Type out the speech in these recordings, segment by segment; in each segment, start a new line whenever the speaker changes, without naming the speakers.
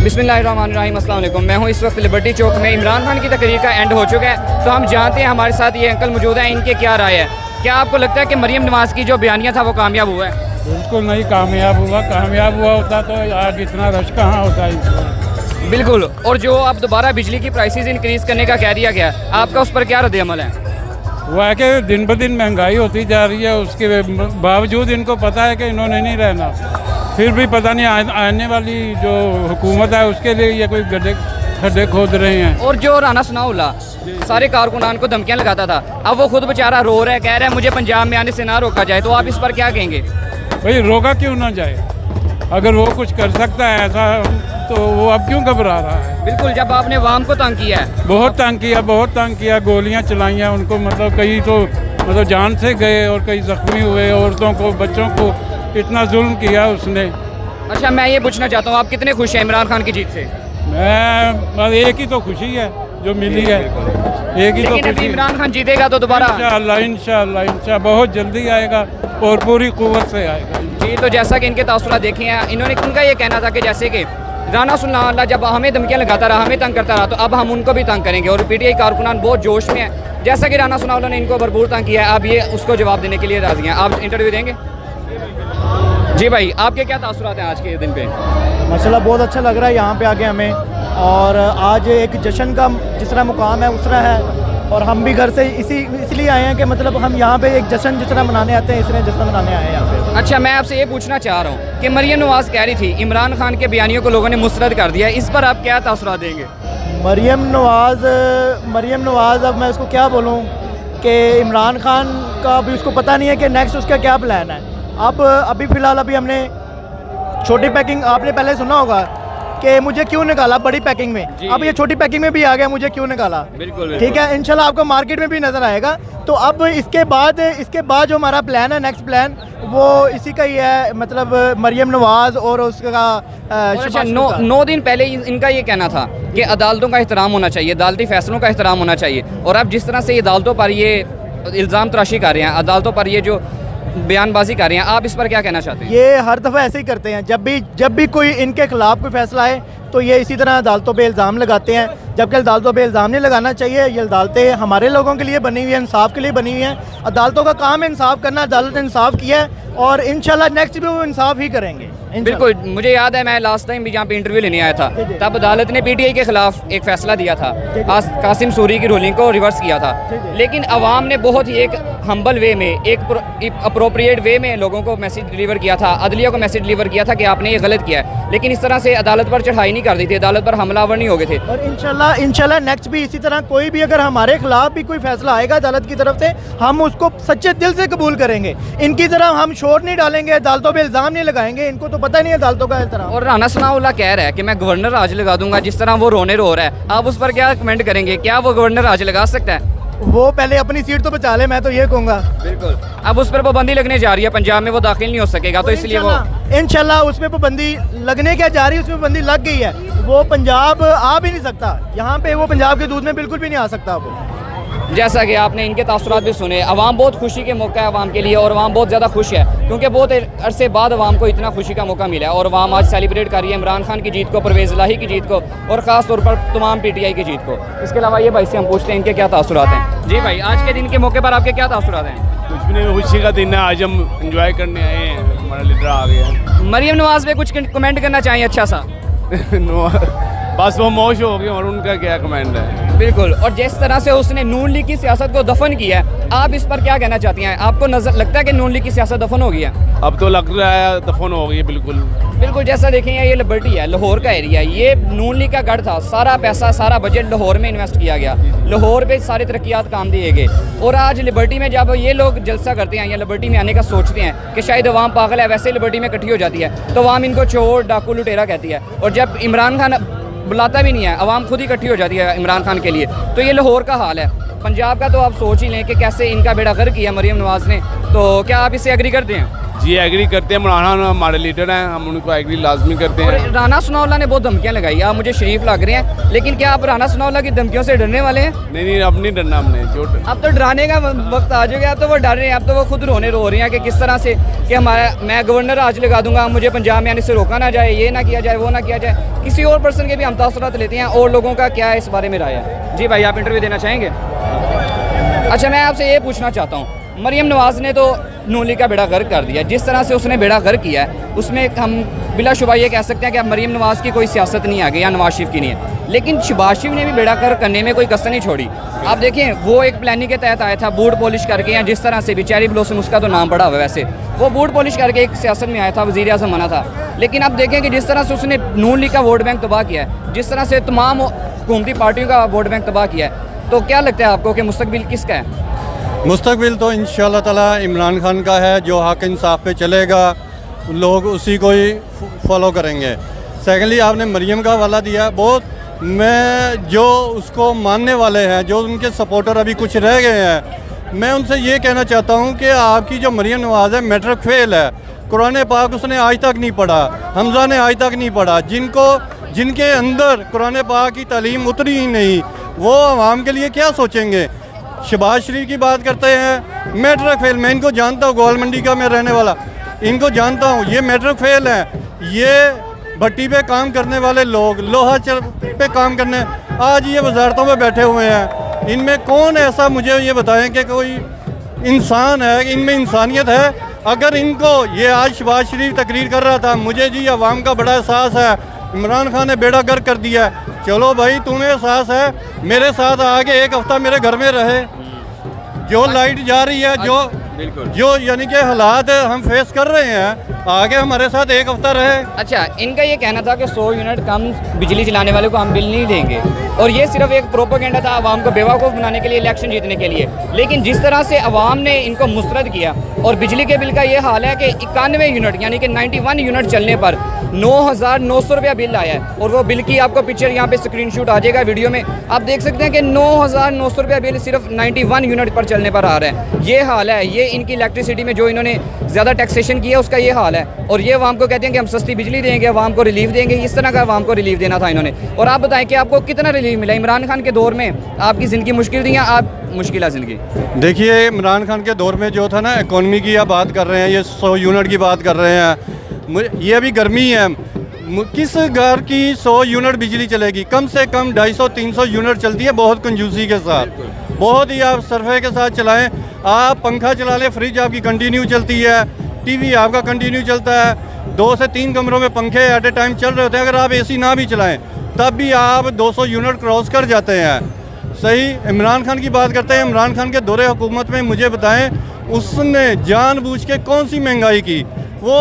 बिस्मिल्लाहिर्रहमानिर्रहीम, अस्सलाम वालेकुम। मैं हूँ इस वक्त लिबर्टी चौक में। इमरान खान की तकरीर का एंड हो चुका है, तो हम जानते हैं हमारे साथ ये अंकल मौजूद हैं, इनके क्या राय है। क्या आपको लगता है कि मरियम नवाज़ की जो बयानिया था वो कामयाब हुआ है?
बिल्कुल नहीं कामयाब हुआ। कामयाब हुआ होता तो आज इतना रश कहाँ होता इस वक्त।
बिल्कुल। और जो अब दोबारा बिजली की प्राइसेस इंक्रीज़ करने का कह दिया गया, आपका उस पर क्या रद्द अमल है?
वो है कि दिन ब दिन महंगाई होती जा रही है, उसके बावजूद इनको पता है कि इन्होंने नहीं रहना, फिर भी पता नहीं आने वाली जो हुकूमत है उसके लिए ये कोई खड्डे खोद रहे हैं।
और जो राना सनाउल्लाह सारे कारकुनान को धमकियाँ लगाता था, अब वो खुद बेचारा रो रहा है, कह रहा है मुझे पंजाब में आने से ना रोका जाए, तो आप इस पर क्या कहेंगे?
भाई रोका क्यों ना जाए? अगर वो कुछ कर सकता है ऐसा, तो वो अब क्यों घबरा रहा है?
बिल्कुल। जब आपने वाम को तंग किया है,
बहुत तंग किया, गोलियां चलाइयाँ उनको, मतलब कई तो मतलब जान से गए और कई जख्मी हुए, औरतों को बच्चों को इतना जुल्म किया उसने।
अच्छा, मैं ये पूछना चाहता हूँ, आप कितने खुश हैं इमरान खान की जीत से?
मैं एक ही तो खुशी है जो मिली है, एक ही तो खुशी।
इमरान खान जीतेगा तो दोबारा
इंशाअल्लाह बहुत जल्दी आएगा और पूरी कुव्वत से आएगा
जी। तो जैसा कि इनके तासुरात देखे हैं, इन्होंने इनका ये कहना था कि जैसे कि राना सनाउल्लाह जब हमें धमकियाँ लगाता रहा, हमें तंग करता रहा, तो अब हम उनको भी तंग करेंगे। और पीटीआई कारकुनान बहुत जोश में है, जैसा कि राना सनाउल्लाह ने इनको भरपूर तंग किया है, अब ये उसको जवाब देने के लिए राजी हैं। आप इंटरव्यू देंगे? जी भाई, आपके क्या तासुरात हैं आज के दिन पे?
माशाल्लाह बहुत अच्छा लग रहा है यहाँ पे आके हमें, और आज एक जश्न का जिस तरह मुकाम है उस तरह है, और हम भी घर से इसलिए आए हैं कि मतलब हम यहाँ पे एक जश्न जिस तरह मनाने आते हैं, इसलिए जश्न मनाने आए हैं यहाँ पे।
अच्छा, मैं आपसे ये पूछना चाह रहा हूँ कि मरियम नवाज़ कह रही थी इमरान खान के बयानियों को लोगों ने मुस्तरद कर दिया, इस पर आप क्या तासुरात देंगे?
मरियम नवाज़ अब मैं उसको क्या बोलूँ कि इमरान खान का अभी उसको पता नहीं है कि नेक्स्ट उसका क्या प्लान है। अभी फ़िलहाल हमने छोटी पैकिंग, आपने पहले सुना होगा कि मुझे क्यों निकाला बड़ी पैकिंग में, अब ये छोटी पैकिंग में भी आ गया, मुझे क्यों निकाला।
बिल्कुल।
ठीक है, इंशाल्लाह आपको मार्केट में भी नज़र आएगा। तो अब इसके बाद जो हमारा प्लान है, नेक्स्ट प्लान, वो इसी का ही है, मतलब मरियम नवाज़ और उसका
9 दिन पहले इनका ये कहना था कि अदालतों का एहतराम होना चाहिए, अदालती फैसलों का एहतराम होना चाहिए। और अब जिस तरह से अदालतों पर ये इल्ज़ाम तराशी कर रहे हैं, अदालतों पर ये जो बयानबाजी कर रहे हैं, आप इस पर क्या कहना चाहते हैं?
ये हर दफ़ा ऐसे ही करते हैं, जब भी कोई इनके खिलाफ कोई फैसला आए तो ये इसी तरह अदालतों पे इल्ज़ाम लगाते हैं, जबकि अदालतों पे इल्ज़ाम नहीं लगाना चाहिए। ये अदालतें हमारे लोगों के लिए बनी हुई हैं, इंसाफ के लिए बनी हुई हैं। अदालतों का काम है इंसाफ करना, अदालत ने इंसाफ किया है और इंशाल्लाह नेक्स्ट भी वो इंसाफ ही करेंगे।
बिल्कुल। मुझे याद है, मैं लास्ट टाइम भी जहाँ पे इंटरव्यू लेने आया था, तब अदालत ने पीटीआई के खिलाफ एक फैसला दिया था, कासिम सूरी की रूलिंग को रिवर्स किया था, लेकिन अवाम ने बहुत ही एक हम्बल वे में, एक अप्रोप्रिएट वे में लोगों को मैसेज डिलीवर किया था, अदलिया को मैसेज डिलीवर किया था कि आपने ये गलत किया है। लेकिन इस तरह से अदालत पर चढ़ाई नहीं कर दी थी, अदालत पर हमलावर नहीं हो गए थे।
और इंशाल्लाह नेक्स्ट भी इसी तरह कोई भी अगर हमारे खिलाफ भी कोई फैसला आएगा अदालत की तरफ से, हम उसको सच्चे दिल से कबूल करेंगे। इनकी तरह हम शोर नहीं डालेंगे, अदालतों पर इल्ज़ाम नहीं लगाएंगे, इनको तो पता नहीं है अदालतों का।
और राना सनाउल्लाह कह रहा है कि मैं गवर्नर राज लगा दूंगा, जिस तरह वो रोने रो रहा है, आप उस पर क्या कमेंट करेंगे? क्या वो गवर्नर राज लगा सकता है?
वो पहले अपनी सीट तो बचा ले, मैं तो ये कहूँगा।
बिल्कुल। अब उस पर पाबंदी लगने जा रही है, पंजाब में वो दाखिल नहीं हो सकेगा, तो इसलिए वो
इंशाल्लाह उसमें पाबंदी लगने क्या जा रही है, उसमें पाबंदी लग गई है। वो पंजाब आ भी नहीं सकता, यहाँ पे वो पंजाब के दूध में बिल्कुल भी नहीं आ सकता। वो
जैसा कि आपने इनके तासुरात भी सुने, अवाम बहुत खुशी के मौका है अवाम के लिए, और अवाम बहुत ज़्यादा खुश है क्योंकि बहुत अरसे बाद अवाम को इतना खुशी का मौका मिला है, और अवाम आज सेलिब्रेट कर रही है इमरान खान की जीत को, परवेज़ इलाही की जीत को, और ख़ास तौर पर तमाम पीटीआई की जीत को। इसके अलावा ये भाई से हम पूछते हैं इनके क्या तासुरात हैं। जी भाई, आज के दिन के मौके पर आपके क्या तासुरात हैं?
कुछ भी नहीं, खुशी का दिन है, आज हम एंजॉय करने आए हैं, हमारा लीडर आ गया।
मरियम नवाज़ पे कुछ कमेंट करना चाहिए अच्छा सा?
बस वो मौज हो गई, और उनका क्या कमेंट है।
बिल्कुल। और जिस तरह से उसने नून लीग की सियासत को दफन किया है, आप इस पर क्या कहना चाहती हैं? आपको नजर लगता है कि नून लीग की सियासत दफन हो गई है?
अब तो लग रहा है दफन हो गई है, बिल्कुल।
जैसा देखें, ये लिबर्टी है, लाहौर का एरिया, ये नून लीग का गढ़ था, सारा पैसा, सारा बजट लाहौर में इन्वेस्ट किया गया, लाहौर पे सारे तरक्यात काम दिए गए, और आज लिबर्टी में जब ये लोग जलसा करते हैं या लिबर्टी में आने का सोचते हैं कि शायद अवाम पागल है, वैसे लिबर्टी में इकट्ठी हो जाती है, तो अवाम इनको चोर, डाकू, लुटेरा कहती है, और जब इमरान खान बुलाता भी नहीं है, अवाम खुद ही इकट्ठी हो जाती है इमरान खान के लिए। तो ये लाहौर का हाल है। पंजाब का तो आप सोच ही लें कि कैसे इनका बेड़ा गर्क किया मरियम नवाज़ ने, तो क्या आप इससे एग्री करते हैं?
जी एग्री करते हैं, इमरान खान हमारे लीडर हैं, हम उनको एग्री लाजमी करते
और
हैं।
राना सनाउल्लाह ने बहुत धमकियां लगाई, आप मुझे शरीफ लग रहे हैं, लेकिन क्या आप राना सनाउल्लाह की धमकियों से डरने वाले हैं?
नहीं अब नहीं डरना हमने, जो
अब तो डराने का वक्त आ गया, अब तो वो डर रहे हैं, अब तो वो खुद रो रही हैं कि किस तरह से कि हमारा मैं गवर्नर आज लगा दूंगा, मुझे पंजाब में आने से रोका ना जाए, ये ना किया जाए, वो ना किया जाए। किसी और पर्सन के भी हम तासुरात लेते हैं और लोगों का क्या इस बारे में राय है। जी भाई, आप इंटरव्यू देना चाहेंगे? अच्छा, मैं आपसे ये पूछना चाहता हूँ, मरीम नवाज़ ने तो नून लीग का बेड़ा गर्क कर दिया, जिस तरह से उसने बेड़ा गर्क किया है उसमें हम बिलाशुबा ये कह सकते हैं कि अब मरीम नवाज़ की कोई सियासत नहीं आ गई या नवाज शरीफ की नहीं है, लेकिन शहबाज शरीफ ने भी बेड़ा गर्क करने में कोई कसर नहीं छोड़ी। आप देखें, वो एक प्लानिंग के तहत आया था, बूट पॉलिश करके, या जिस तरह से भी चेरी ब्लॉसम उसका तो नाम पड़ा हुआ है, वैसे वो बूट पॉलिश करके एक सियासत में आया था, वज़ीर आज़म बना था। लेकिन अब देखें कि जिस तरह से उसने नून लीग का वोट बैंक तबाह किया है, जिस तरह से तमाम हुकूमती पार्टियों का वोट बैंक तबाह किया है, तो क्या लगता है आपको कि मुस्तकबिल किसका है?
मुस्तकबिल तो इंशाल्लाह ताला इमरान खान का है, जो हक इंसाफ पे चलेगा लोग उसी को ही फॉलो करेंगे। सेकेंडली, आपने मरियम का हवाला दिया, बहुत मैं जो उसको मानने वाले हैं, जो उनके सपोर्टर अभी कुछ रह गए हैं, मैं उनसे ये कहना चाहता हूँ कि आपकी जो मरियम नवाज़ है मैट्रिक फेल है, कुरान पाक उसने आज तक नहीं पढ़ा, हमज़ा ने आज तक नहीं पढ़ा, जिनके अंदर कुरान पाक की तालीम उतरी ही नहीं, वो आवाम के लिए क्या सोचेंगे। शहबाज शरीफ की बात करते हैं, मैट्रिक फेल, मैं इनको जानता हूँ, गोल मंडी का मैं रहने वाला, इनको जानता हूँ, ये मैट्रिक फेल हैं। ये भट्टी पे काम करने वाले लोग, लोहा पे काम करने, आज ये वजारतों में बैठे हुए हैं, इनमें कौन ऐसा मुझे ये बताएं कि कोई इंसान है, इनमें इंसानियत है। अगर इनको ये आज शहबाज शरीफ तकरीर कर रहा था, मुझे जी अवाम का बड़ा एहसास है, इमरान खान ने बेड़ा गर्क कर दिया है, चलो भाई तुम्हें एहसास है, मेरे साथ आगे एक हफ्ता मेरे घर में रहे, जो लाइट जा रही है, जो यानी कि हालात हम फेस कर रहे हैं, आगे हमारे साथ एक हफ्ता रहे।
अच्छा, इनका ये कहना था कि 100 यूनिट कम बिजली चलाने वाले को हम बिल नहीं देंगे, और ये सिर्फ एक प्रोपेगेंडा था आवाम को बेवकूफ़ बनाने के लिए, इलेक्शन जीतने के लिए। लेकिन जिस तरह से आवाम ने इनको मुस्तरद किया, और बिजली के बिल का ये हाल है कि 91 यूनिट यानी कि 91 यूनिट चलने पर 9,900 रुपया बिल आया है, और वो बिल की आपको पिक्चर यहाँ पे स्क्रीनशॉट आ जाएगा वीडियो में, आप देख सकते हैं कि 9,900 रुपया बिल सिर्फ 91 यूनिट पर चलने पर आ रहा है। ये हाल है, ये इनकी इलेक्ट्रिसिटी में जो इन्होंने ज़्यादा टैक्सेशन किया उसका ये हाल है, और ये आवाम को कहते हैं कि हम सस्ती बिजली देंगे, आवाम को रिलीफ देंगे, इस तरह का आवाम को रिलीफ देना था इन्होंने। और आप बताएं कि आपको कितना रिलीफ मिला इमरान खान के दौर में? आपकी ज़िंदगी मुश्किल थी या आप मुश्किल ज़िंदगी?
देखिए, इमरान खान के दौर में जो था ना, इकॉनमी की आप बात कर रहे हैं, ये 100 यूनिट की बात कर रहे हैं, ये अभी गर्मी है, किस घर की 100 यूनिट बिजली चलेगी? कम से कम 250-300 यूनिट चलती है, बहुत कंजूसी के साथ, बहुत ही आप सरफे के साथ चलाएं। आप पंखा चला लें, फ्रिज आपकी कंटिन्यू चलती है, टीवी आपका कंटिन्यू चलता है, 2 से 3 कमरों में पंखे एट ए टाइम चल रहे होते हैं। अगर आप एसी ना भी चलाएं तब भी आप 200 यूनिट क्रॉस कर जाते हैं। सही, इमरान खान की बात करते हैं, इमरान खान के दौरे हुकूमत में मुझे बताएं, उसने जानबूझ के कौन सी महंगाई की? वो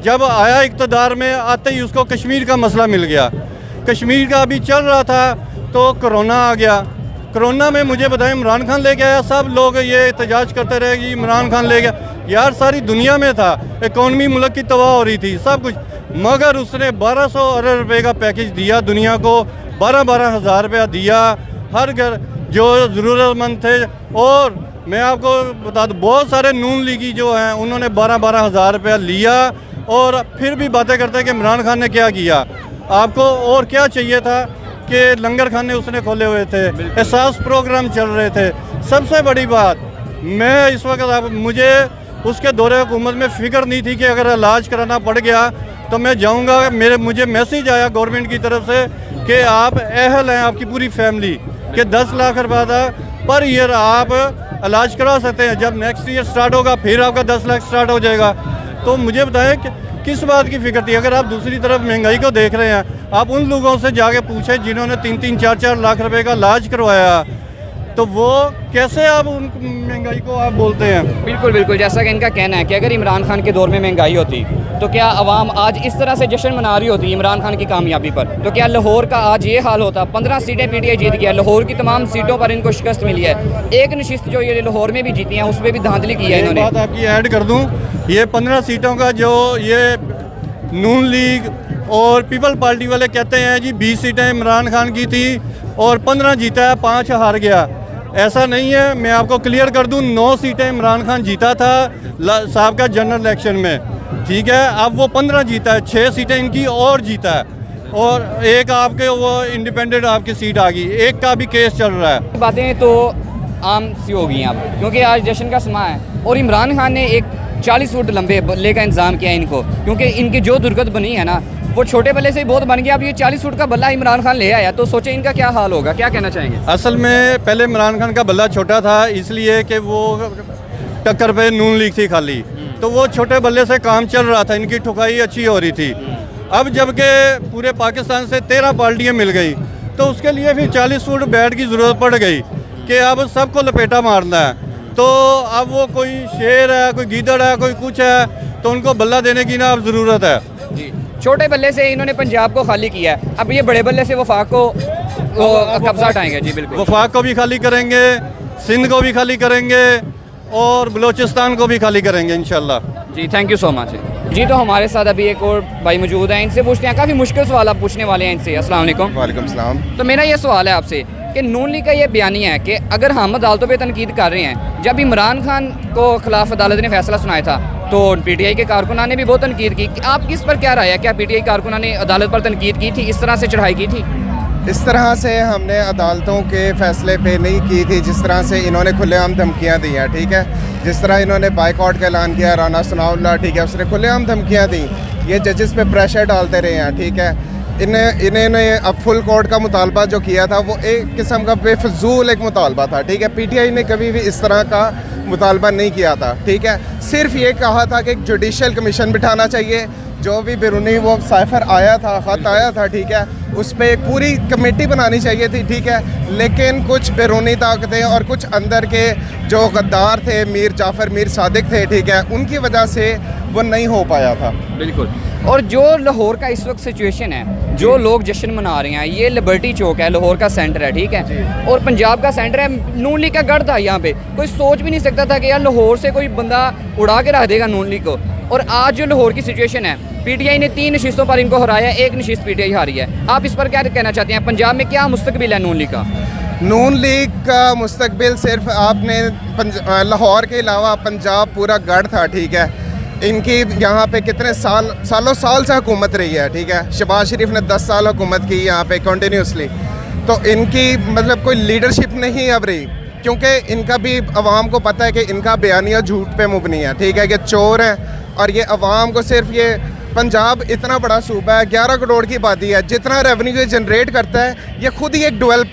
जब आया इक़्तिदार में, आते ही उसको कश्मीर का मसला मिल गया, कश्मीर का अभी चल रहा था तो कोरोना आ गया। कोरोना में मुझे बताएं, इमरान खान लेके आया, सब लोग ये एहतजाज करते रहे कि इमरान खान ले गया, यार सारी दुनिया में था, इकॉनमी मुल्क की तबाह हो रही थी, सब कुछ, मगर उसने 1200 अरब रुपये का पैकेज दिया दुनिया को, 12-12 हज़ार रुपया दिया हर घर जो ज़रूरतमंद थे। और मैं आपको बता दूँ, बहुत सारे नून लीगी जो हैं उन्होंने 12-12 हज़ार रुपया लिया, और फिर भी बातें करते हैं कि इमरान खान ने क्या किया। आपको और क्या चाहिए था कि लंगर खाने उसने खोले हुए थे, एहसास प्रोग्राम चल रहे थे। सबसे बड़ी बात, मैं इस वक्त मुझे उसके दौरे हुकूमत में फ़िक्र नहीं थी कि अगर इलाज कराना पड़ गया तो मैं जाऊंगा। मुझे मैसेज आया गवर्नमेंट की तरफ से कि आप अहल हैं, आपकी पूरी फैमिली, कि 10 लाख रुपया पर ईयर आप इलाज करा सकते हैं। जब नेक्स्ट ईयर स्टार्ट होगा फिर आपका 10 लाख स्टार्ट हो जाएगा। तो मुझे बताएं कि किस बात की फ़िक्र थी? अगर आप दूसरी तरफ महंगाई को देख रहे हैं, आप उन लोगों से जाके पूछें जिन्होंने 3-3, 4-4 लाख रुपए का इलाज करवाया, तो वो कैसे आप उन महंगाई को आप बोलते हैं?
बिल्कुल बिल्कुल, जैसा कि इनका कहना है कि अगर इमरान खान के दौर में महंगाई होती तो क्या आवाम आज इस तरह से जश्न मना रही होती इमरान खान की कामयाबी पर? तो क्या लाहौर का आज ये हाल होता? 15 सीटें पीटीआई जीत गया, लाहौर की तमाम सीटों पर इनको शिकस्त मिली है। एक नशिस्त जो ये लाहौर में भी जीती है उसमें भी धांधली की है इन्होंने।
बात आपकी ऐड कर दूं, ये 15 सीटों का जो ये नून लीग और पीपल पार्टी वाले कहते हैं जी 20 सीटें इमरान खान की थी और 15 जीता है, 5 हार गया। ऐसा नहीं है। मैं आपको क्लियर कर दूं, 9 सीटें इमरान खान जीता था साहब का जनरल इलेक्शन में, ठीक है। अब वो 15 जीता है, 6 सीटें इनकी और जीता है, और एक आपके वो इंडिपेंडेंट आपकी सीट आ गई, एक का भी केस चल रहा है।
बातें तो आम सी हो गई अब, क्योंकि आज जश्न का समा है और इमरान खान ने एक 40 फुट लंबे बल्ले का इंतजाम किया इनको, क्योंकि इनकी जो दुर्गत बनी है ना वो छोटे बल्ले से ही बहुत बन गया। अब ये 40 फुट का बल्ला इमरान खान ले आया, तो सोचे इनका क्या हाल होगा, क्या कहना चाहेंगे?
असल में पहले इमरान खान का बल्ला छोटा था, इसलिए कि वो टक्कर पे नून लीग थी खाली, तो वो छोटे बल्ले से काम चल रहा था, इनकी ठुकाई अच्छी हो रही थी। अब जबकि पूरे पाकिस्तान से 13 पार्टियाँ मिल गई, तो उसके लिए फिर 40 फुट बैट की ज़रूरत पड़ गई कि अब सबको लपेटा मारना है। तो अब वो कोई शेर है, कोई गीदड़ है, कोई कुछ है, तो उनको बल्ला देने की ना अब ज़रूरत है
जी। छोटे बल्ले से इन्होंने पंजाब को खाली किया है, अब ये बड़े बल्ले से वफाक को कब्जा हटाएंगे। जी बिल्कुल,
वफाक को भी खाली करेंगे, सिंध को भी खाली करेंगे और बलोचिस्तान को भी खाली करेंगे इंशाल्लाह।
जी थैंक यू सो मच। जी तो हमारे साथ अभी एक और भाई मौजूद हैं, इनसे पूछते हैं, काफ़ी मुश्किल सवाल आप पूछने वाले हैं इनसे। अस्सलाम वालेकुम।
वालेकुम सलाम।
तो मेरा ये सवाल है आपसे कि नून लीग का ये बयानिया है कि अगर हम अदालतों पे तनकीद कर रहे हैं, जब इमरान खान को खिलाफ अदालत ने फैसला सुनाया था तो पीटीआई के कारकुनान ने भी बहुत तनकीद की, आप किस पर क्या राय है? क्या पीटीआई कारकुनान ने अदालत पर तनकीद की थी, इस तरह से चढ़ाई की थी?
इस तरह से हमने अदालतों के फैसले पे नहीं की थी, जिस तरह से इन्होंने खुलेआम धमकियां दी हैं, ठीक है। जिस तरह इन्होंने बाइकआउट का ऐलान किया, राना सनाउल्लाह, ठीक है, उसने खुलेआम धमकियां दी, ये जजेस पे प्रेशर डालते रहे हैं, ठीक है। इन्होंने अब फुल कोर्ट का मुतालबा जो किया था वो एक किस्म का बेफजूल एक मुतालबा था, ठीक है। पीटीआई ने कभी भी इस तरह का मुतालबा नहीं किया था, ठीक है। सिर्फ ये कहा था कि एक जुडिशल कमीशन बिठाना चाहिए, जो भी बैरूनी वो साइफर आया था, ख़त आया था, ठीक है, उस पर एक पूरी कमेटी बनानी चाहिए थी, ठीक है। लेकिन कुछ बैरूनी ताकतें और कुछ अंदर के जो गद्दार थे, मीर जाफ़र, मीर सादिक थे, ठीक है, उनकी वजह से वो नहीं हो पाया था।
बिल्कुल। और जो लाहौर का इस वक्त सिचुएशन है, जो लोग जश्न मना रहे हैं, ये लिबर्टी चौक है, लाहौर का सेंटर है, ठीक है, और पंजाब का सेंटर है। नून लीग का गढ़ था यहाँ पे, कोई सोच भी नहीं सकता था कि यार लाहौर से कोई बंदा उड़ा के रख देगा नून लीग को। और आज जो लाहौर की सिचुएशन है, पीटीआई ने 3 नशिस्तों पर इनको हराया, 1 नशिस्त पीटीआई हारी है। आप इस पर क्या कहना चाहते हैं? पंजाब में क्या मुस्तकबिल है नून लीग का?
नून लीग का मुस्तकबिल सिर्फ आपने लाहौर के अलावा पंजाब पूरा गढ़ था, ठीक है। इनकी यहाँ पे कितने सालों साल से हुकूमत रही है, ठीक है। शहबाज शरीफ ने 10 साल हुकूमत की यहाँ पे कंटिन्यूसली, तो इनकी मतलब कोई लीडरशिप नहीं अब रही, क्योंकि इनका भी अवाम को पता है कि इनका बयानिया झूठ पे मुबनी है, ठीक है, कि चोर हैं। और ये अवाम को सिर्फ ये पंजाब इतना बड़ा सूबा है, 11 करोड़ की आबादी है, जितना रेवेन्यू ये जनरेट करता है, ये खुद ही एक डेवलप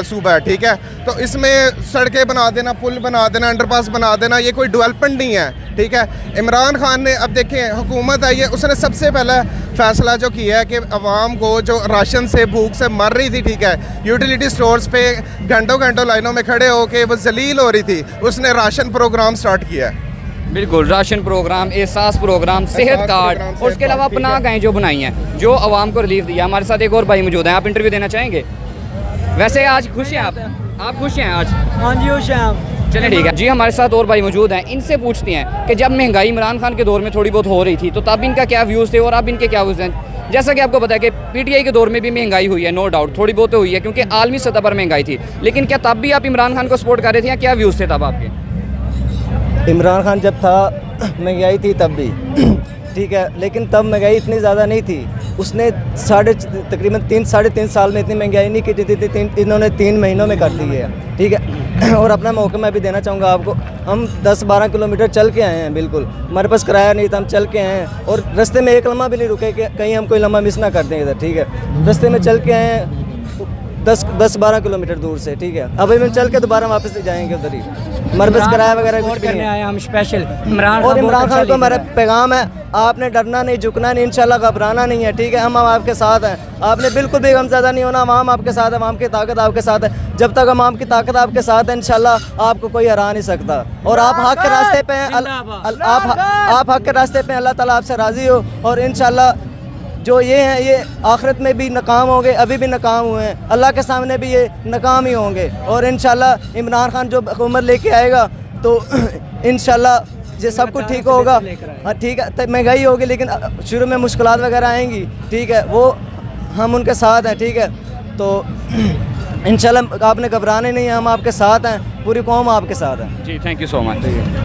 सूबा है, ठीक है। तो इसमें सड़कें बना देना, पुल बना देना, अंडरपास बना देना, ये कोई डेवलपमेंट नहीं है, ठीक है। इमरान खान ने अब देखें हुकूमत आई है, उसने सबसे पहला फैसला जो किया है कि अवाम को जो राशन से भूख से मर रही थी, ठीक है, यूटिलिटी स्टोर्स पे घंटों घंटों लाइनों में खड़े होकर वो जलील हो रही थी, उसने राशन प्रोग्राम स्टार्ट किया है।
बिल्कुल, राशन प्रोग्राम, एहसास प्रोग्राम, सेहत कार्ड, और उसके अलावा पनाह गाहें जो बनाई हैं, जो आवाम को रिलीफ दिया। हमारे साथ एक और भाई मौजूद हैं, आप इंटरव्यू देना चाहेंगे? वैसे आज खुश हैं आप खुश हैं आज?
हाँ जी खुश हैं आप।
चलिए ठीक है जी। हमारे साथ और भाई मौजूद हैं, इनसे पूछते हैं कि जब महंगाई इमरान खान के दौर में थोड़ी बहुत हो रही थी, तो तब इनका क्या व्यूज़ थे और अब इनके क्या व्यूज़ हैं? जैसा कि आपको पता है कि पीटीआई के दौर में भी महंगाई हुई है, नो डाउट थोड़ी बहुत तो हुई है, क्योंकि आलमी सतह पर महंगाई थी, लेकिन क्या तब भी आप इमरान खान को सपोर्ट कर रहे थे या क्या व्यूज़ थे तब आपके?
इमरान खान जब था महंगाई थी तब भी ठीक है, लेकिन तब महंगाई इतनी ज़्यादा नहीं थी। उसने तकरीबन 3-3.5 साल में इतनी महंगाई नहीं की थी, इन्होंने 3 महीनों में कर दी है, ठीक है। और अपना मौका मैं भी देना चाहूँगा आपको, हम 10-12 किलोमीटर चल के आए हैं, बिल्कुल हमारे पास किराया नहीं था, हम चल के आए हैं, और रास्ते में एक लम्हा भी नहीं रुके कि कहीं हम कोई लम्हा मिस ना कर दें इधर, ठीक है। रास्ते में चल के आए हैं 10-12 किलोमीटर दूर से, ठीक है। अभी हम चल के दोबारा वापस जाएंगे उधर ही, हमारे पास किराया वगैरह कुछ नहीं है। हम स्पेशल इमरान खान को हमारा पैगाम है, आपने डरना नहीं, झुकना नहीं, इंशाल्लाह घबराना नहीं है, ठीक है। हम आपके साथ हैं, आपने बिल्कुल भी गमज़दा नहीं होना, अवाम आपके साथ है, अवाम की ताकत आपके साथ है। जब तक अवाम की ताकत आपके साथ है, इंशाल्लाह आपको कोई हरा नहीं सकता। और आप हक के रास्ते पे हैं, आप हक के रास्ते पे हैं, अल्लाह ताला आपसे राज़ी हो। और इंशाल्लाह जो ये हैं ये आखिरत में भी नाकाम होंगे, अभी भी नाकाम हुए हैं, अल्लाह के सामने भी ये नाकाम ही होंगे। और इंशाल्लाह इमरान खान जो हुकूमत लेके आएगा तो इंशाल्लाह ये सब कुछ ठीक होगा। हाँ ठीक है, तब महंगाई होगी, लेकिन शुरू में मुश्किलात वगैरह आएंगी, ठीक है, वो हम उनके साथ हैं, ठीक है। तो इंशाल्लाह आपने घबराने नहीं है, हम आपके साथ हैं, पूरी कौम आपके साथ है।
जी थैंक यू सो मच।